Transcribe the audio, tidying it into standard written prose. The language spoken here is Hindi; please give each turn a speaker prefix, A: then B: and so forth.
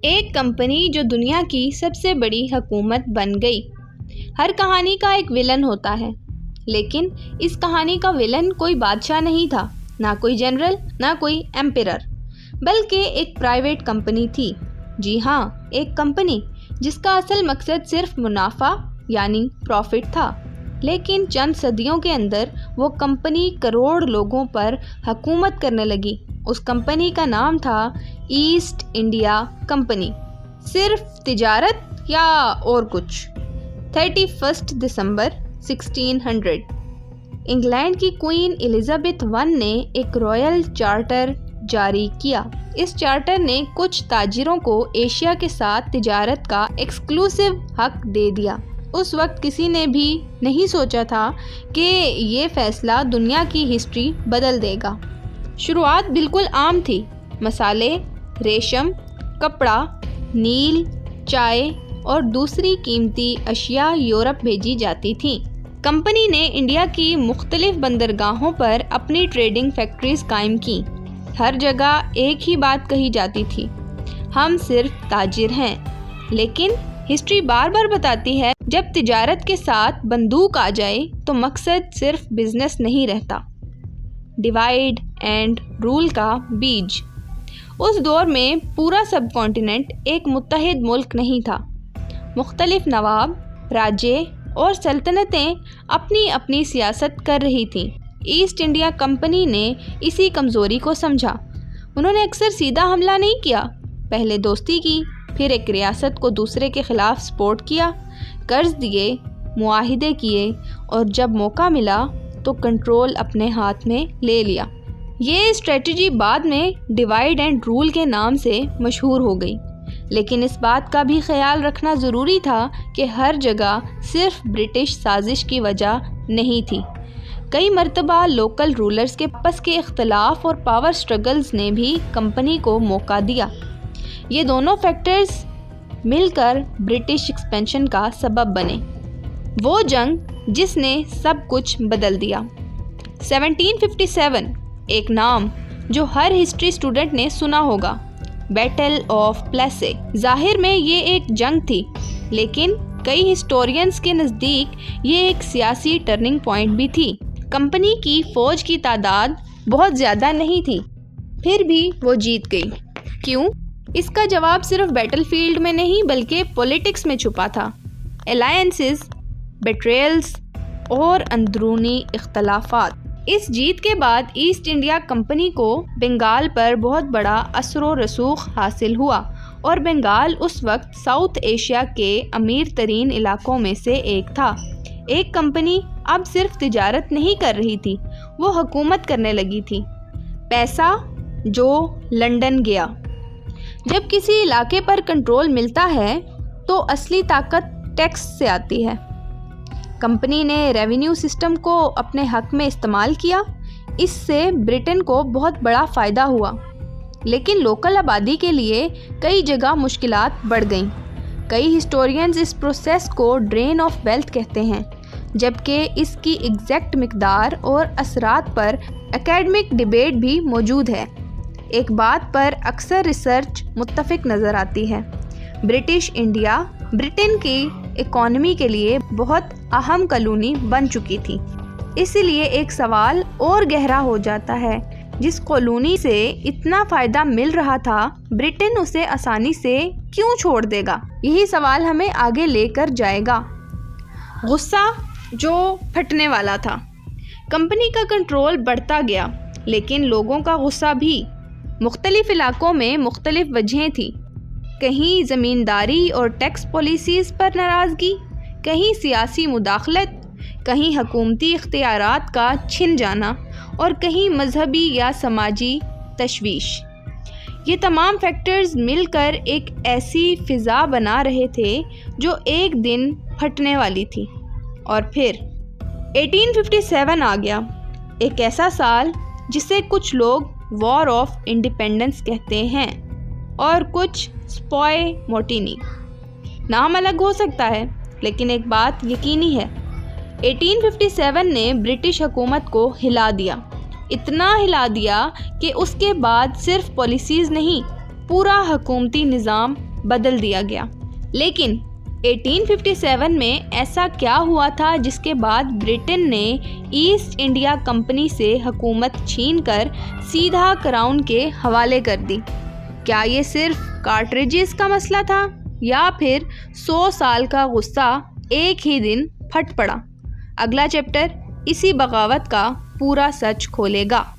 A: एक कंपनी जो दुनिया की सबसे बड़ी हुकूमत बन गई। हर कहानी का एक विलन होता है, लेकिन इस कहानी का विलन कोई बादशाह नहीं था, ना कोई जनरल, ना कोई एम्परर, बल्कि एक प्राइवेट कंपनी थी। जी हाँ, एक कंपनी जिसका असल मकसद सिर्फ मुनाफा यानी प्रॉफिट था। लेकिन चंद सदियों के अंदर वो कंपनी करोड़ लोगों पर हुकूमत करने लगी। उस कंपनी का नाम था ईस्ट इंडिया कंपनी। सिर्फ तिजारत या और कुछ। 31 दिसंबर 1600 इंग्लैंड की क्वीन एलिजाबेथ वन ने एक रॉयल चार्टर जारी किया। इस चार्टर ने कुछ ताजिरों को एशिया के साथ तिजारत का एक्सक्लूसिव हक दे दिया। उस वक्त किसी ने भी नहीं सोचा था कि ये फैसला दुनिया की हिस्ट्री बदल देगा। शुरुआत बिल्कुल आम थी। मसाले, रेशम, कपड़ा, नील, चाय और दूसरी कीमती अशिया यूरोप भेजी जाती थीं। कंपनी ने इंडिया की मुख्तलिफ बंदरगाहों पर अपनी ट्रेडिंग फैक्ट्रीज कायम की। हर जगह एक ही बात कही जाती थी, हम सिर्फ ताजिर हैं। लेकिन हिस्ट्री बार बार बताती है, जब तिजारत के साथ बंदूक आ जाए तो मकसद सिर्फ बिजनेस नहीं रहता। डिवाइड एंड रूल का बीज। उस दौर में पूरा सब कॉन्टिनेंट एक मुत्तहिद मुल्क नहीं था। मुख्तलिफ नवाब, राज्य और सल्तनतें अपनी अपनी सियासत कर रही थीं। ईस्ट इंडिया कंपनी ने इसी कमज़ोरी को समझा। उन्होंने अक्सर सीधा हमला नहीं किया, पहले दोस्ती की, फिर एक रियासत को दूसरे के ख़िलाफ़ सपोर्ट किया, कर्ज दिए, मुआहिदे किए और जब मौका मिला तो कंट्रोल अपने हाथ में ले लिया। ये स्ट्रेटजी बाद में डिवाइड एंड रूल के नाम से मशहूर हो गई। लेकिन इस बात का भी ख्याल रखना ज़रूरी था कि हर जगह सिर्फ ब्रिटिश साजिश की वजह नहीं थी। कई मर्तबा लोकल रूलर्स के आपस के इख्तलाफ और पावर स्ट्रगल्स ने भी कंपनी को मौका दिया। ये दोनों फैक्टर्स मिलकर ब्रिटिश एक्सपेंशन का सबब बने। वो जंग जिसने सब कुछ बदल दिया। 1757 एक नाम जो हर हिस्ट्री स्टूडेंट ने सुना होगा, बैटल ऑफ प्लेसे। जाहिर में ये एक जंग थी, लेकिन कई हिस्टोरियंस के नज़दीक ये एक सियासी टर्निंग पॉइंट भी थी। कंपनी की फ़ौज की तादाद बहुत ज़्यादा नहीं थी, फिर भी वो जीत गई। क्यों? इसका जवाब सिर्फ बैटलफील्ड में नहीं बल्कि पॉलिटिक्स में छुपा था। अलायंसेस, बेट्रेयल्स और अंदरूनी इख्तलाफात। इस जीत के बाद ईस्ट इंडिया कंपनी को बंगाल पर बहुत बड़ा असर रसूख हासिल हुआ और बंगाल उस वक्त साउथ एशिया के अमीर तरीन इलाकों में से एक था। एक कंपनी अब सिर्फ तिजारत नहीं कर रही थी, वो हुकूमत करने लगी थी। पैसा जो लंदन गया। जब किसी इलाके पर कंट्रोल मिलता है तो असली ताकत टैक्स से आती है। कंपनी ने रेवेन्यू सिस्टम को अपने हक में इस्तेमाल किया। इससे ब्रिटेन को बहुत बड़ा फ़ायदा हुआ, लेकिन लोकल आबादी के लिए कई जगह मुश्किलात बढ़ गईं। कई हिस्टोरियंस इस प्रोसेस को ड्रेन ऑफ वेल्थ कहते हैं, जबकि इसकी एग्जैक्ट मिकदार और असरात पर एकेडमिक डिबेट भी मौजूद है। एक बात पर अक्सर रिसर्च मुत्तफिक नज़र आती है, ब्रिटिश इंडिया ब्रिटेन की इकॉनमी के लिए बहुत अहम कॉलोनी बन चुकी थी। इसलिए एक सवाल और गहरा हो जाता है, जिस कॉलोनी से इतना फ़ायदा मिल रहा था, ब्रिटेन उसे आसानी से क्यों छोड़ देगा? यही सवाल हमें आगे लेकर जाएगा। गुस्सा जो फटने वाला था। कंपनी का कंट्रोल बढ़ता गया, लेकिन लोगों का गुस्सा भी। मुख्तलिफ इलाकों में मुख्तलिफ वजहें थी। कहीं ज़मींदारी और टैक्स पॉलिसीज़ पर नाराज़गी, कहीं सियासी मुदाखलत, कहीं हुकूमती इख्तियारात का छिन जाना और कहीं मजहबी या समाजी तशवीश। ये तमाम फैक्टर्स मिलकर एक ऐसी फ़िज़ा बना रहे थे जो एक दिन फटने वाली थी। और फिर 1857 आ गया, एक ऐसा साल जिसे कुछ लोग वॉर ऑफ इंडिपेंडेंस कहते हैं और कुछ स्पॉय मोटिनी। नाम अलग हो सकता है, लेकिन एक बात यकीनी है, 1857 ने ब्रिटिश हुकूमत को हिला दिया। इतना हिला दिया कि उसके बाद सिर्फ पॉलिसीज़ नहीं, पूरा हुकूमती निज़ाम बदल दिया गया। लेकिन 1857 में ऐसा क्या हुआ था जिसके बाद ब्रिटेन ने ईस्ट इंडिया कंपनी से हुकूमत छीनकर सीधा क्राउन के हवाले कर दी? क्या ये सिर्फ कार्ट्रिजेस का मसला था या फिर 100 साल का गुस्सा एक ही दिन फट पड़ा? अगला चैप्टर इसी बगावत का पूरा सच खोलेगा।